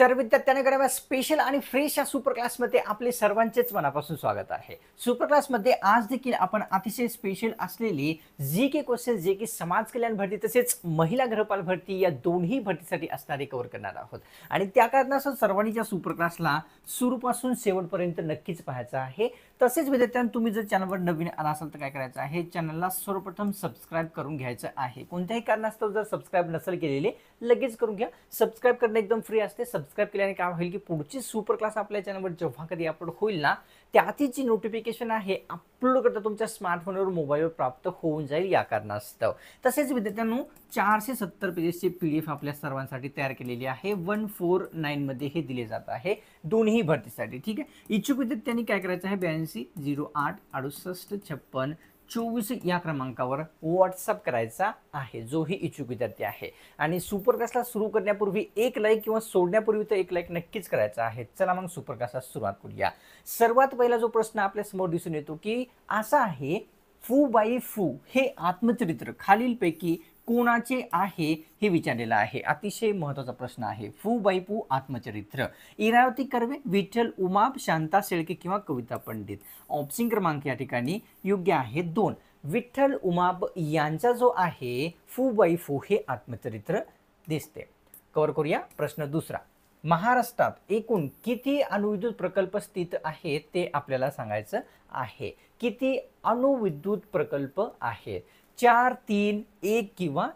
तर विद्यार्थ्यांना कराव्या स्पेशल आणि फ्रेश या सुपर क्लासमध्ये आपले सर्वांचेच मनापासून स्वागत आहे। सुपर क्लासमध्ये आज देखील आपण अतिशय स्पेशल असलेली जी के क्वेश्चन जे की समाज कल्याण भरती तसेच महिला गृहपाल भरती या दोन्ही भरतीसाठी असणारे कव्हर करणार आहोत आणि त्या कारणास्तव सर्वांनी या सुपर क्लासला सुरूपासून शेवटपर्यंत नक्कीच पाहायचं आहे। तसेच विद्यार्थ्यांनो तुम्ही जर चॅनलवर नवीन आला असाल तर काय करायचं आहे, चॅनलला सर्वप्रथम सबस्क्राइब करून घ्यायचं आहे। कोणत्याही कारणास्तव जर सबस्क्राइब नसेल केलेले लगेच करून घ्या। सबस्क्राइब करणे एकदम फ्री असते। सबस्क्राइब केल्याने काय होईल की पुढची सुपर क्लास आपल्या चॅनलवर जेव्हा कधी अपलोड होईल ना त्यातच जी नोटिफिकेशन आहे अपलोड करता तुमच्या स्मार्टफोनवर मोबाईलवर प्राप्त होऊन जाईल या कारणास्तव। तसेच विद्यार्थ्यांनो 470 पेजेसची पीडीएफ आपल्या सर्वांसाठी तयार केलेली आहे। 149 मध्ये हे दिले जात आहे दोन्ही भरतीसाठी। ठीक आहे, इच्छुक विद्यार्थ्यांनी काय करायचं आहे 82 08 68 56 24 या क्रमांकावर व्हॉट्सअप करायचा आहे जोही इच्छुक विद्यार्थी आहे। आणि सुपर क्लासला सुरू करण्यापूर्वी एक लाईक किंवा सोडण्यापूर्वी तर एक लाईक नक्कीच करायचा आहे। चला मग सुपर क्लासला सुरुवात करूया। सर्वात पहिला जो प्रश्न आपल्या समोर दिसून येतो की असा आहे, फू बाई फू हे आत्मचरित्र खालीलपैकी कोणाचे आहे हे विचारलेलं आहे। अतिशय महत्त्वाचा प्रश्न आहे। फू बाई फू आत्मचरित्र इरावती कर्वे, विठ्ठल उमाप, शांता शेळके किंवा कविता पंडित। ऑप्शन क्रमांक या ठिकाणी योग्य आहे 2। विठ्ठल उमाप यांचा जो आहे फू बाई फू हे आत्मचरित्र दिसते। कव्हर करूया प्रश्न दुसरा। महाराष्ट्रात एकूण किती अणुविद्युत प्रकल्प स्थित आहेत ते आपल्याला सांगायचं आहे। किती अणुविद्युत प्रकल्प आहेत? 4, 3, 1 किंवा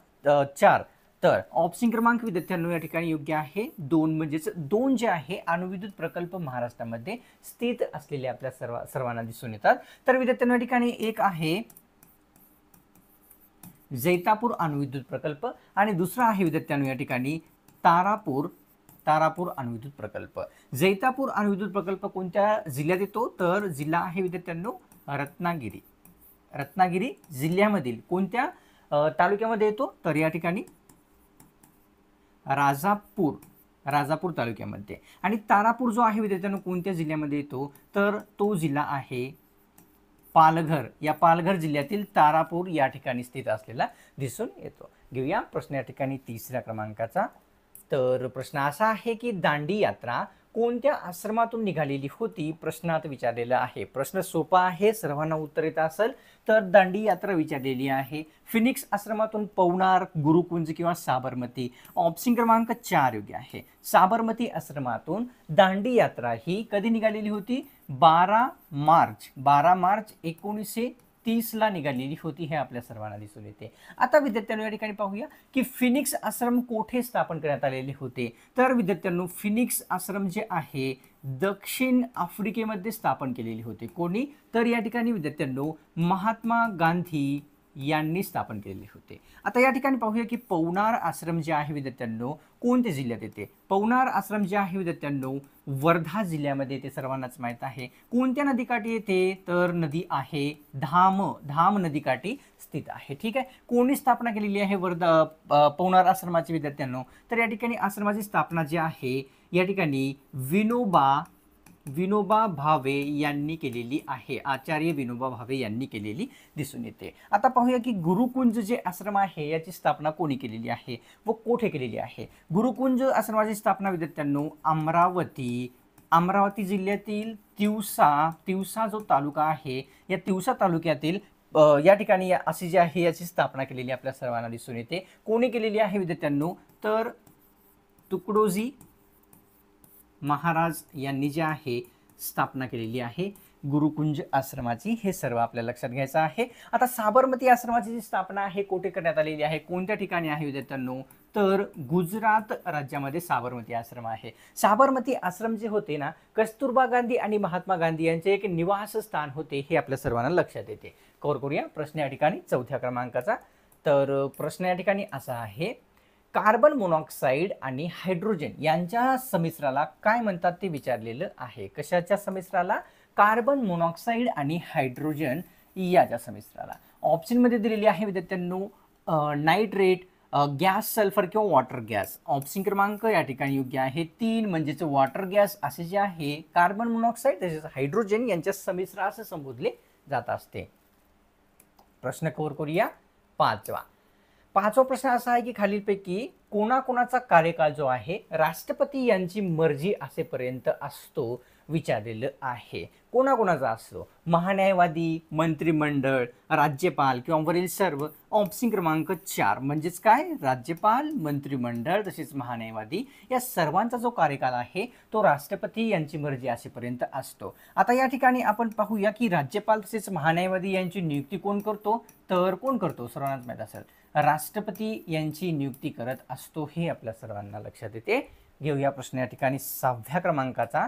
4? तर ऑप्शन क्रमांक विद्यार्थ्यांनो या ठिकाणी योग्य आहे 2। म्हणजेच 2 जे आहे अणुविद्युत प्रकल्प महाराष्ट्रामध्ये स्थित असलेले आपल्या सर्वांना दिसून येतात। तर विद्यार्थ्यांनो या ठिकाणी एक आहे जैतापूर अणुविद्युत प्रकल्प आणि दुसरा आहे विद्यार्थ्यांनो या ठिकाणी तारापूर अणुविद्युत प्रकल्प। जैतापूर अणुविद्युत प्रकल्प कोणत्या जिल्ह्यात येतो? तर जिल्हा आहे विद्यार्थ्यांनो रत्नागिरी जिल्ह्यामधील कोणत्या तालुक्यामध्ये येतो? तर या ठिकाणी राजापूर तालुक्यामध्ये। आणि तारापूर जो आहे विद्यार्थ्यांनो कोणत्या जिल्ह्यामध्ये येतो? तर तो जिल्हा आहे पालघर। या पालघर जिल्ह्यातील तारापूर या ठिकाणी स्थित असलेला दिसून येतो। घेऊया प्रश्न या ठिकाणी तिसऱ्या क्रमांकाचा। तर प्रश्न असा आहे की दांडी यात्रा कोणत्या आश्रमातून निघालेली होती? प्रश्नात विचारलेला आहे। प्रश्न सोपा आहे, सर्वांना उत्तर येत असेल तर दांडी यात्रा विचारलेली आहे फिनिक्स आश्रमातून, पवनार, गुरुकुंज किंवा साबरमती। ऑप्शन क्रमांक 4 योग्य आहे। साबरमती आश्रमातून दांडी यात्रा ही कधी निघालेली होती? 12 मार्च 1930 ला निघालेली होती हे आपल्या सर्वांना दिसून येते। आता विद्यार्थ्यांनो या ठिकाणी पाहूया की फिनिक्स आश्रम कोठे स्थापन करण्यात आलेले होते? तर विद्यार्थ्यांनो फिनिक्स आश्रम जे आहे दक्षिण आफ्रिकेमध्ये स्थापन केलेले होते। कोणी? तर या ठिकाणी विद्यार्थ्यांनो महात्मा गांधी यांनी स्थापन केलेले होते। आता या ठिकाणी पाहूया की पवनार आश्रम जे आहे विद्यार्थ्यांनो कोणत्या जिल्ह्यात येते? पवनार आश्रम जे आहे विद्यार्थ्यांनो वर्धा जिल्ह्यामध्ये येते, सर्वांनाच माहित आहे। कोणत्या नदीकाठी येते? तर नदी आहे धाम नदीकाठी स्थित आहे। ठीक आहे, कोणी स्थापना केलेली आहे पवनार आश्रमाची विद्यार्थ्यांनो? तर या ठिकाणी आश्रमाची स्थापना जी आहे या ठिकाणी विनोबा भावे यांनी केलेली आहे। आचार्य विनोबा भावे यांनी केलेली दिसून येते। आता पाहूया की गुरुकुंज जे आश्रम आहे याची स्थापना कोणी केलेली आहे व कोठे केलेली आहे? गुरुकुंज आश्रमाची स्थापना विद्यार्थ्यांनो अमरावती जिल्ह्यातील तिवसा जो तालुका आहे या तिवसा तालुक्यातील या ठिकाणी अशी जी आहे याची स्थापना केलेली आपल्या सर्वांना दिसून येते। कोणी केलेली आहे विद्यार्थ्यांनो? तर तुकडोजी महाराज यांनी जे आहे स्थापना केलेली आहे गुरुकुंज आश्रमाची। हे सर्व आपल्याला लक्षात घ्यायचं आहे। आता साबरमती आश्रमाची जी स्थापना आहे कोठे करण्यात आलेली आहे? कोणत्या ठिकाणी आहे विद्यार्थ्यांनो? तर गुजरात राज्यामध्ये साबरमती आश्रम आहे। साबरमती आश्रम जे होते ना कस्तुरबा गांधी आणि महात्मा गांधी यांचे एक निवासस्थान होते हे आपल्या सर्वांना लक्षात येते। कव्हर करूया प्रश्न या ठिकाणी चौथ्या क्रमांकाचा। तर प्रश्न या ठिकाणी असा आहे, कार्बन मोनॉक्साईड आणि हायड्रोजन यांच्या संमिश्राला काय म्हणतात ते विचारलेलं आहे। कशाच्या संमिश्राला? कार्बन मोनॉक्साईड आणि हायड्रोजन याच्या संमिश्राला। ऑप्शन मध्ये दिलेली आहे विद्यार्थ्यांनो नायट्रेट, गॅस सल्फर किंवा वॉटर गॅस। ऑप्शन क्रमांक या ठिकाणी योग्य आहे 3। म्हणजेच वॉटर गॅस असे जे आहे कार्बन मोनॉक्साईड तसेच हायड्रोजन यांच्या संमिश्रास संबोधले जात असते। प्रश्न कव्हर करूया 5वा। पाचवा प्रश्न असा आहे की खालीलपैकी कोणाकोणाचा कार्यकाळ जो आहे राष्ट्रपती यांची मर्जी असेपर्यंत असतो विचारलेलं आहे. कोणाकोणाचा असतो? महान्यायवादी, मंत्रिमंडळ, राज्यपाल किंवा वरील सर्व. ऑप्शन क्रमांक 4 म्हणजेच काय? राज्यपाल, मंत्रिमंडळ तसेच महान्यायवादी या सर्वांचा जो कार्यकाल आहे तो राष्ट्रपती यांची मर्जी असेपर्यंत असतो. आता या ठिकाणी आपण पाहूया की राज्यपाल तसेच महान्यायवादी यांची नियुक्ती कोण करतो? तर कोण करतो? सर्वांनाच माहीत असेल, राष्ट्रपती यांची नियुक्ती करत असतो, हे आपल्या सर्वांना लक्षात येते. घेऊया प्रश्न या ठिकाणी 6व्या क्रमांकाचा.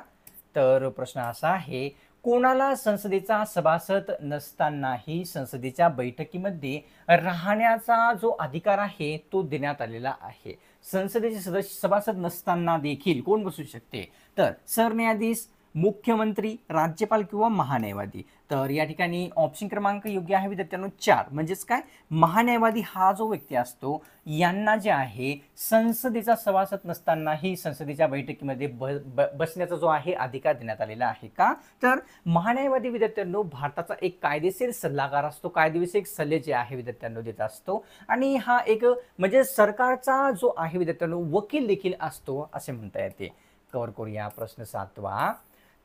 तर प्रश्न असा आहे, कोणाला संसदेचा सभासद नसतानाही संसदेच्या बैठकीमध्ये राहण्याचा जो अधिकार आहे तो देण्यात आलेला आहे? संसदेचे सदस्य सभासद नसताना देखील कोण बसू शकते? तर सरन्यायाधीश, मुख्यमंत्री, राज्यपाल किंवा महान्यायवादी. तर या ठिकाणी ऑप्शन क्रमांक योग्य आहे विद्यार्थ्यांनो 4 म्हणजेच काय? महान्यायवादी हा जो व्यक्ती असतो यांना जे आहे संसदेचा सभासद नसतानाही संसदेच्या बैठकीमध्ये बसण्याचा जो आहे अधिकार देण्यात आलेला आहे. का? तर महान्यायवादी विद्यार्थ्यांनो भारताचा एक कायदेशीर सल्लागार असतो, कायदेशीर सल्ले जे आहे विद्यार्थ्यांनो देत असतो आणि हा एक म्हणजे सरकारचा जो आहे विद्यार्थ्यांनो वकील देखील असतो असे म्हणता येते. कव्हर करूया प्रश्न 7वा.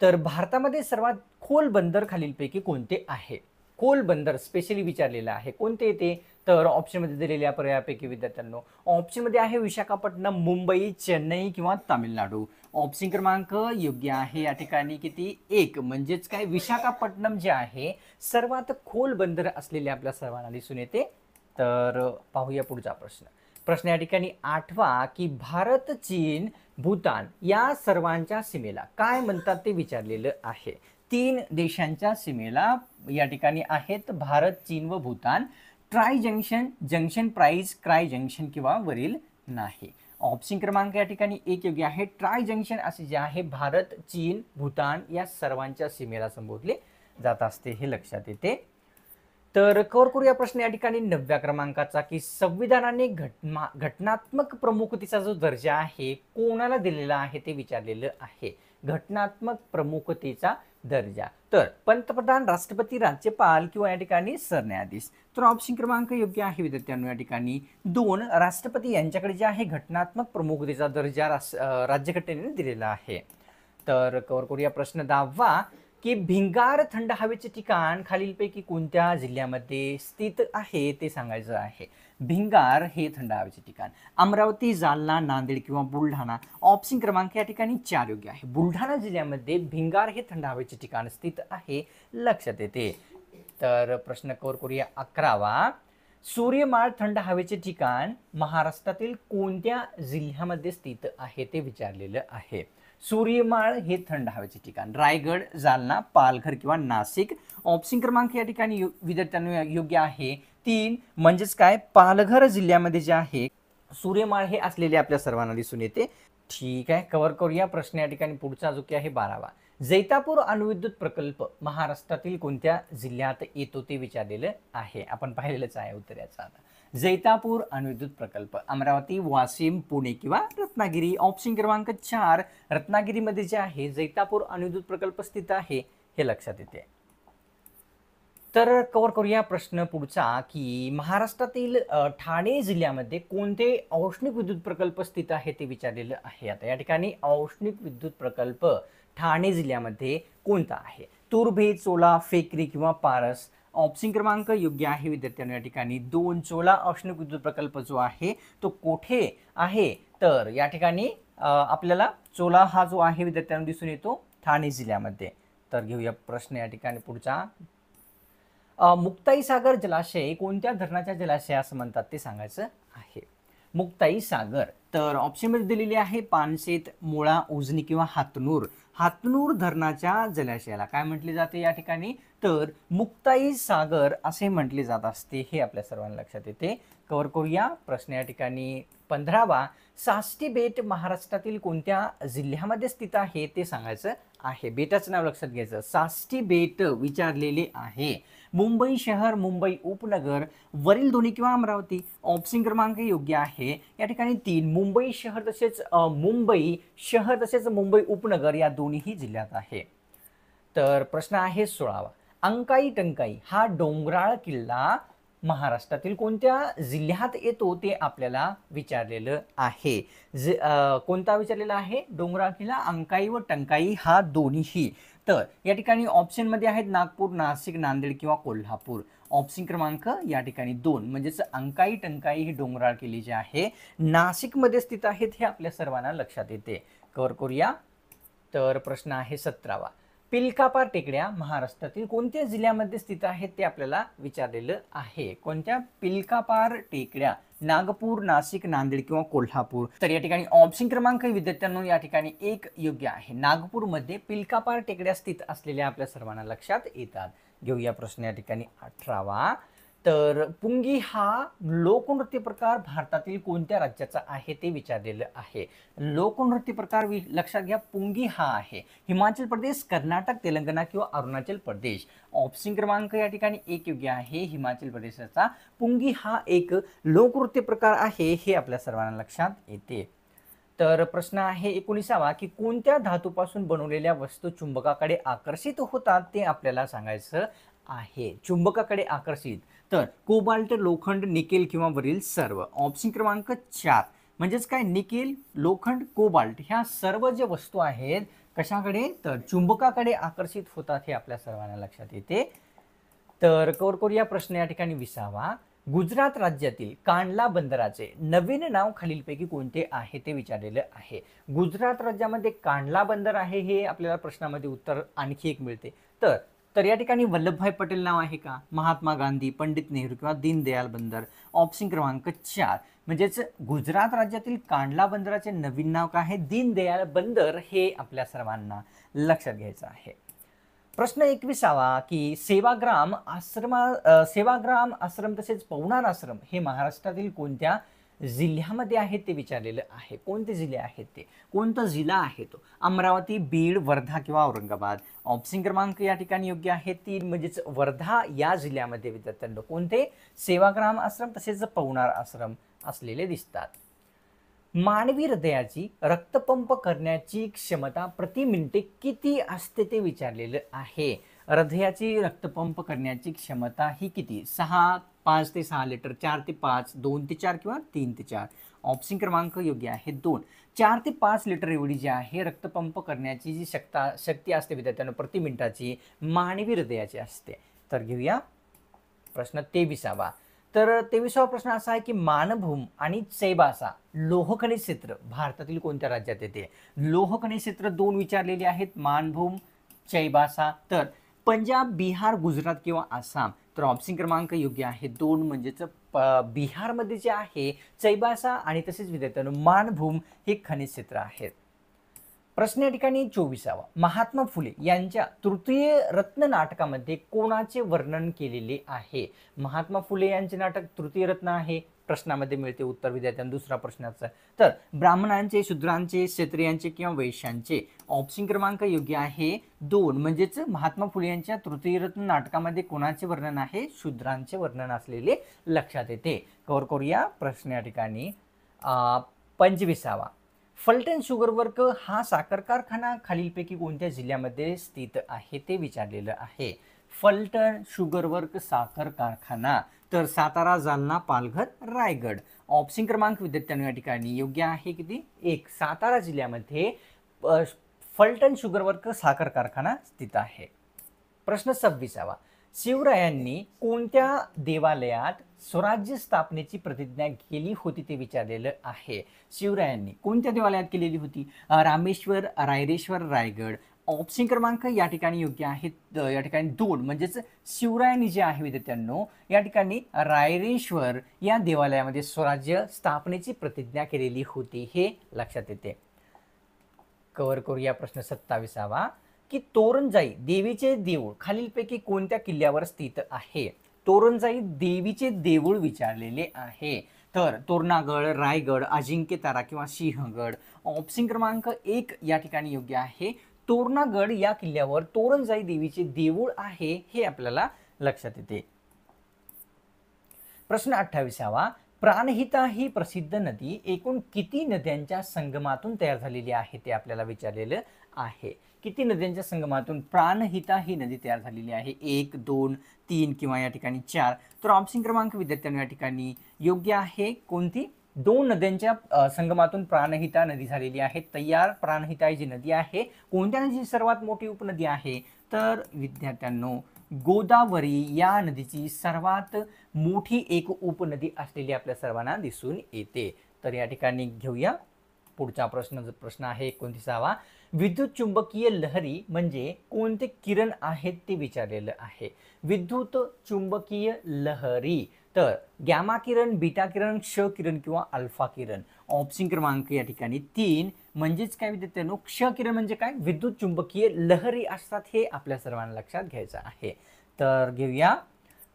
तर भारतामध्ये सर्वात खोल बंदर खालीलपैकी कोणते आहे? खोल बंदर स्पेशली विचारलेलं आहे. कोणते येते? तर ऑप्शनमध्ये दिलेल्या पर्यायापैकी विद्यार्थ्यांनो ऑप्शनमध्ये आहे विशाखापट्टणम, मुंबई, चेन्नई किंवा तामिळनाडू. ऑप्शन क्रमांक योग्य आहे या ठिकाणी किती? 1 म्हणजेच काय? विशाखापट्टणम जे आहे सर्वात खोल बंदर असलेले आपल्या सर्वांना दिसून येते. तर पाहूया पुढचा प्रश्न. प्रश्न या ठिकाणी 8वा की भारत, चीन, भूतान या सर्वांच्या सीमेला काय म्हणतात ते विचारलेलं आहे. 3 देशांच्या सीमेला या ठिकाणी आहेत भारत, चीन व भूतान. ट्राय जंक्शन, जंक्शन प्राइज, क्राय जंक्शन किंवा वरील नाही. ऑप्शन क्रमांक या ठिकाणी 1 योग्य आहे. ट्राय जंक्शन असे जे आहे भारत, चीन, भूतान या सर्वांच्या सीमेला संबोधले जात असते, हे लक्षात येते. तर कव्हर करूया प्रश्न या ठिकाणी 9व्या क्रमांकाचा की संविधानाने घटनात्मक प्रमुखतेचा जो दर्जा आहे कोणाला दिलेला आहे ते विचारलेलं आहे. घटनात्मक प्रमुखतेचा दर्जा तर पंतप्रधान, राष्ट्रपती, राज्यपाल किंवा या ठिकाणी सरन्यायाधीश. तर ऑप्शन क्रमांक योग्य आहे विद्यार्थ्यांनो या ठिकाणी 2 राष्ट्रपती यांच्याकडे जे आहे घटनात्मक प्रमुखतेचा दर्जा राज्यघटनेने दिलेला आहे. तर कव्हर करूया प्रश्न 10वा की भिंगार थंड हवेचे ठिकाण खालीलपैकी कोणत्या जिल्ह्यामध्ये स्थित आहे ते सांगायचं आहे. भिंगार हे थंड हवेचे ठिकाण अमरावती, जालना, नांदेड किंवा बुलढाणा. ऑप्शन क्रमांक या ठिकाणी 4 योग्य आहे. बुलढाणा जिल्ह्यामध्ये भिंगार हे थंड हवेचे ठिकाण स्थित आहे, लक्षात येते. तर प्रश्न कव्हर करूया 11वा. सूर्यमाळ थंड हवेचे ठिकाण महाराष्ट्रातील कोणत्या जिल्ह्यामध्ये स्थित आहे ते विचारलेलं आहे. सूर्यमाळ हे थंड हवेचे ठिकाण रायगड, जालना, पालघर किंवा नाशिक. ऑप्शन क्रमांक या ठिकाणी विद्यार्थ्यांना योग्य आहे 3 म्हणजेच काय? पालघर जिल्ह्यामध्ये जे आहे सूर्यमाळ हे असलेले आपल्या सर्वांना दिसून येते. ठीक आहे, कव्हर करूया प्रश्न या ठिकाणी पुढचा जो की आहे 12वा. जैतापूर अणुविद्युत प्रकल्प महाराष्ट्रातील कोणत्या जिल्ह्यात येतो ते विचारलेलं आहे. आपण पाहिलेलंच आहे उत्तर याचं. आता जैतापूर अणुविद्युत प्रकल्प अमरावती, वाशिम, पुणे किंवा रत्नागिरी. ऑप्शन क्रमांक 4 रत्नागिरीमध्ये जे आहे जैतापूर अणुविद्युत प्रकल्प स्थित आहे, हे लक्षात येते. तर कव्हर करूया प्रश्न पुढचा की महाराष्ट्रातील ठाणे जिल्ह्यामध्ये कोणते औष्णिक विद्युत प्रकल्प स्थित आहे ते विचारलेलं आहे. आता या ठिकाणी औष्णिक विद्युत प्रकल्प ठाणे जिल्ह्यामध्ये कोणता आहे? तुर्भे, चोला, फेकरी किंवा पारस. ऑप्शन क्रमांक योग्य आहे विद्यार्थ्यांनो या ठिकाणी 2 चोला औष्णिक विद्युत प्रकल्प जो आहे तो कोठे आहे? तर या ठिकाणी आपल्याला चोला हा जो आहे विद्यार्थ्यांनो दिसून येतो ठाणे जिल्ह्यामध्ये. तर घेऊया प्रश्न या ठिकाणी पुढचा. मुक्ताई सागर जलाशय कोणत्या धरणाच्या जलाशय असं म्हणतात ते सांगायचं आहे. मुक्ताई सागर तर ऑप्शनमध्ये दिलेली आहे पानशेत, मुळा, उजनी किंवा हातनूर. हातनूर धरणाच्या जलाशयाला काय म्हटले जाते या ठिकाणी? तर मुक्ताई सागर असे म्हटले जात असते, हे आपल्या सर्वांना लक्षात येते. कव्हर करूया प्रश्न या ठिकाणी 15वा. साष्टी बेट महाराष्ट्रातील कोणत्या जिल्ह्यामध्ये स्थित आहे ते सांगायचं आहे. बेटाचं नाव लक्षात घ्यायचं. साष्टी बेट विचारलेले आहे. मुंबई शहर, मुंबई उपनगर, वरील दोन्ही किंवा अमरावती. ऑप्शन क्रमांक योग्य आहे या ठिकाणी 3 मुंबई शहर तसेच मुंबई उपनगर या दोन्ही जिल्ह्यात आहे. तर प्रश्न आहे 16वा. अंकाई टंकाई हा डोंगराळ किल्ला महाराष्ट्रातील कोणत्या जिल्ह्यात येतो ते आपल्याला विचारलेलं आहे. कोणता विचारलेला आहे? डोंगराळ किल्ला अंकाई व टंकाई हा दोन्हीही. तर या ठिकाणी ऑप्शनमध्ये आहेत नागपूर, नाशिक, नांदेड किंवा कोल्हापूर. ऑप्शन क्रमांक या ठिकाणी 2 म्हणजेच अंकाई टंकाई ही डोंगराळ किल्ले जे आहे नाशिकमध्ये स्थित आहेत हे आपल्या सर्वांना लक्षात येते. कव्हर करूया. तर प्रश्न आहे 17वा. पिलकापार टेकड्या महाराष्ट्रातील कोणत्या जिल्ह्यामध्ये स्थित आहेत ते आपल्याला विचारलेलं आहे. कोणत्या? पिलकापार टेकड्या नागपूर, नाशिक, नांदेड किंवा कोल्हापूर. तर या ठिकाणी ऑप्शन क्रमांक विद्यार्थ्यांनो या ठिकाणी 1 योग्य आहे. नागपूरमध्ये पिलकापार टेकड्या स्थित असलेल्या आपल्या सर्वांना लक्षात येतात. घेऊया प्रश्न या ठिकाणी 18वा. तर पुंगी हा लोकनृत्य प्रकार भारतातील कोणत्या राज्याचा आहे ते विचारलेलं आहे. लोकनृत्य प्रकार लक्षात घ्या, पुंगी हा आहे हिमाचल प्रदेश, कर्नाटक, तेलंगणा किंवा अरुणाचल प्रदेश. ऑप्शन क्रमांक या ठिकाणी 1 योग्य आहे. हिमाचल प्रदेशाचा पुंगी हा एक लोकनृत्य प्रकार आहे हे आपल्या सर्वांना लक्षात येते. तर प्रश्न आहे 19वा की कोणत्या धातूपासून बनवलेल्या वस्तू चुंबकाकडे आकर्षित होतात ते आपल्याला सांगायचं आहे. चुंबकाकडे आकर्षित. तर कोबाल्ट, लोखंड, निकेल किंवा वरील सर्व. ऑप्शन क्रमांक 4 म्हणजेच काय? निकेल, लोखंड, कोबाल्ट ह्या सर्व जे वस्तू आहेत कशाकडे? तर चुंबकाकडे आकर्षित होतात हे आपल्या सर्वांना लक्षात येते. तर कव्हर करूया प्रश्न या ठिकाणी 20वा. गुजरात राज्यातील कांडला बंदराचे नवीन नाव खालीलपैकी कोणते आहे ते विचारलेलं आहे. गुजरात राज्यामध्ये कांडला बंदर आहे हे आपल्याला प्रश्नामध्ये उत्तर आणखी एक मिळते. तर या ठिकाणी वल्लभभाई पटेल नाव आहे का? महात्मा गांधी, पंडित नेहरू किंवा दीनदयाल बंदर. ऑप्शन क्रमांक 4 म्हणजेच गुजरात राज्यातील कांडला बंदराचे नवीन नाव काय आहे? दीनदयाल बंदर हे आपल्या सर्वांना लक्षात घ्यायचं आहे. प्रश्न 21वा की सेवाग्राम आश्रम तसेच पवनार आश्रम हे महाराष्ट्रातील कोणत्या जिल्ह्यामध्ये आहेत ते विचारलेलं आहे. कोणते जिल्हे आहेत ते? कोणता जिल्हा आहे तो? अमरावती, बीड, वर्धा किंवा औरंगाबाद. ऑप्शन क्रमांक या ठिकाणी योग्य आहे 3 म्हणजेच वर्धा या जिल्ह्यामध्ये विद्यार्थ्यांना कोणते? सेवाग्राम आश्रम तसेच पवनार आश्रम असलेले दिसतात. मानवी हृदयाची रक्तपंप करण्याची क्षमता प्रति मिनिटे किती असते ते विचारलेलं आहे. हृदयाची रक्तपंप करण्याची क्षमता ही किती? 5 ते 6 लिटर, 4 ते 5, 2 ते 4 किंवा 3 ते 4. ऑप्शन क्रमांक योग्य आहे 2. 4 ते 5 लिटर एवढी जी आहे रक्तपंप करण्याची जी शक्ती असते विद्यार्थ्यांना प्रति मिनिटाची मानवी हृदयाची असते. तर घेऊया प्रश्न 23वा. तर 23वा प्रश्न असा आहे की मानभूम आणि चैबासा लोह खनिज क्षेत्र भारतातील कोणत्या राज्यात येते? लोह खनिज क्षेत्र 2 विचारलेले आहेत. मानभूम, चैबासा. तर पंजाब, बिहार, गुजरात किंवा आसाम. तर ऑप्शन क्रमांक योग्य आहे 2 म्हणजेच बिहारमध्ये जे आहे चैबासा आणि तसेच विद्यार्थ्यांनो मानभूम हे खनिज क्षेत्र आहेत. प्रश्न या ठिकाणी 24वा. महात्मा फुले यांच्या तृतीय रत्न नाटकामध्ये कोणाचे वर्णन केलेले आहे? महात्मा फुले यांचे नाटक तृतीय रत्न आहे. प्रश्नामध्ये मिळते उत्तर विद्यार्थ्यांना दुसरा प्रश्नाचं. तर ब्राह्मणांचे, शूद्रांचे, क्षत्रियांचे किंवा वैश्यांचे. ऑप्शन क्रमांक योग्य आहे 2 म्हणजेच महात्मा फुले यांच्या तृतीय रत्न नाटकामध्ये कोणाचे वर्णन आहे? शूद्रांचे वर्णन असलेले लक्षात येते. कव्हर करूया प्रश्न या ठिकाणी 25वा. फलटण शुगर वर्क हा साखर कारखाना खालीलपैकी कोणत्या जिल्ह्यामध्ये स्थित आहे ते विचारलेलं आहे. फलटण शुगर वर्क साखर कारखाना. तर सातारा, जालना, पालघर, रायगड. ऑप्शन क्रमांक विद्यार्थ्यांनो या ठिकाणी योग्य आहे किती? 1. सातारा जिल्ह्यामध्ये फलटण शुगर वर्क साखर कारखाना स्थित आहे. प्रश्न 26वा. शिवरायांनी कोणत्या देवालयात स्वराज्य स्थापनेची प्रतिज्ञा केली होती ते विचारलेलं आहे. शिवरायांनी कोणत्या देवालयात केलेली होती? रामेश्वर, रायरेश्वर, रायगड. ऑप्शन क्रमांक या ठिकाणी योग्य आहेत या ठिकाणी 2 म्हणजेच शिवरायांनी जे आहे विद्यार्थ्यांनो या ठिकाणी रायरेश्वर या देवालयामध्ये स्वराज्य स्थापनेची प्रतिज्ञा केलेली होती हे लक्षात येते. कव्हर करूया प्रश्न 27वा की तोरणजाई देवीचे देऊळ खालीलपैकी कोणत्या किल्ल्यावर स्थित आहे? तोरणजाई देवीचे देऊळ विचारलेले आहे. तर तोरणागड, रायगड, अजिंक्यतारा किंवा सिंहगड. ऑप्शन क्रमांक 1 या ठिकाणी योग्य आहे. तोरणागड या किल्ल्यावर तोरणजाई देवीचे देऊळ आहे हे आपल्याला लक्षात येते. प्रश्न 28वा. प्राणहिता ही प्रसिद्ध नदी एकूण किती नद्यांच्या संगमातून तयार झालेली आहे ते आपल्याला विचारलेलं आहे. किती नद्यांच्या संगमातून प्राणहिता ही नदी तयार झालेली आहे? 1, 2, 3 किंवा या ठिकाणी 4. तर ऑप्शन क्रमांक विद्यार्थ्यांनो या ठिकाणी योग्य आहे. कोणती? 2 नद्यांच्या संगमातून प्राणहिता नदी झालेली आहे. तयार प्राणहिता ही जी नदी आहे, कोणत्या नदीची सर्वात मोठी उपनदी आहे? तर विद्यार्थ्यांनो गोदावरी या नदीची सर्वात मोठी एक उपनदी असलेली आपल्या सर्वांना दिसून येते. तर या ठिकाणी घेऊया पुढचा प्रश्न आहे 29वा. विद्युत चुंबकीय लहरी म्हणजे कोणते किरण आहेत ते विचारलेलं आहे. विद्युत चुंबकीय लहरी तर गॅमा किरण, बीटा किरण, क्ष किरण किंवा अल्फा किरण. ऑप्शन क्रमांक या ठिकाणी 3 म्हणजेच काय विद्यार्थ्यांनो, क्ष किरण म्हणजे काय? विद्युत चुंबकीय लहरी असतात, हे आपल्या सर्वांना लक्षात घ्यायचं आहे. तर घेऊया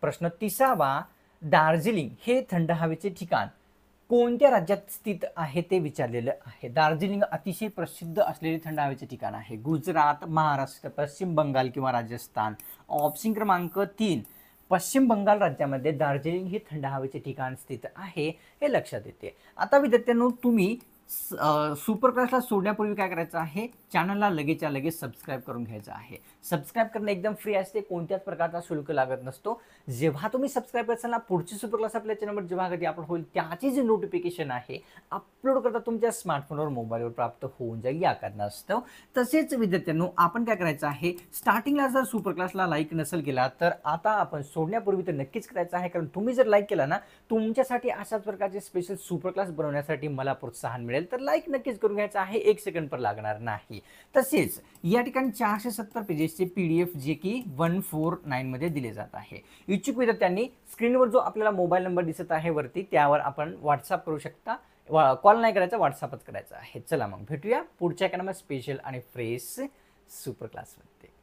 प्रश्न 30वा. दार्जिलिंग हे थंड हवेचे ठिकाण कोणत्या राज्यात स्थित आहे ते विचारलेलं आहे. दार्जिलिंग अतिशय प्रसिद्ध असलेले थंड हवेचे ठिकाण आहे. गुजरात, महाराष्ट्र, पश्चिम बंगाल किंवा राजस्थान. ऑप्शन क्रमांक 3 पश्चिम बंगाल राज्यामध्ये दार्जिलिंग हे थंड हवेचे ठिकाण स्थित आहे, हे लक्षात येते. आता विद्यार्थ्यांनो तुम्ही सुपर क्लासला सोडण्यापूर्वी काय करायचं आहे? चॅनलला लगेचच्या लगेच सबस्क्राईब करून घ्यायचं आहे. सबस्क्राईब करणं एकदम फ्री असते, कोणत्याच प्रकारचा शुल्क लागत नसतो. जेव्हा तुम्ही सबस्क्राईब करताल ना, पुढची सुपर क्लास आपल्या चॅनलवर जेव्हा कधी अपलोड होईल त्याची जी नोटिफिकेशन आहे अपलोड करता तुमच्या स्मार्टफोनवर, मोबाईलवर प्राप्त होऊन जाईल या कारणास्तव. तसेच विद्यार्थ्यांनो आपण काय करायचं आहे? स्टार्टिंगला जर सुपर क्लासला लाईक नसेल केला तर आता आपण सोडण्यापूर्वी तर नक्कीच करायचं आहे, कारण तुम्ही जर लाईक केला ना, तुमच्यासाठी अशाच प्रकारचे स्पेशल सुपर क्लास बनवण्यासाठी मला प्रोत्साहन मिळेल. तर लाईक नक्कीच करून घ्यायचं आहे, 1 सेकंड पण लागणार नाही. तसेच या ठिकाणी 470 पेजेसचे PDF जे की 149 मध्ये दिले जात आहे. इच्छुक विद्यार्थ्यांनी स्क्रीनवर जो आपल्याला मोबाईल नंबर दिसत आहे वरती, त्यावर आपण व्हॉट्सअप करू शकता. कॉल नाही करायचा, व्हॉट्सअपच करायचा आहे. चला मग भेटूया पुढच्या एका स्पेशल आणि फ्रेश सुपर क्लासमध्ये.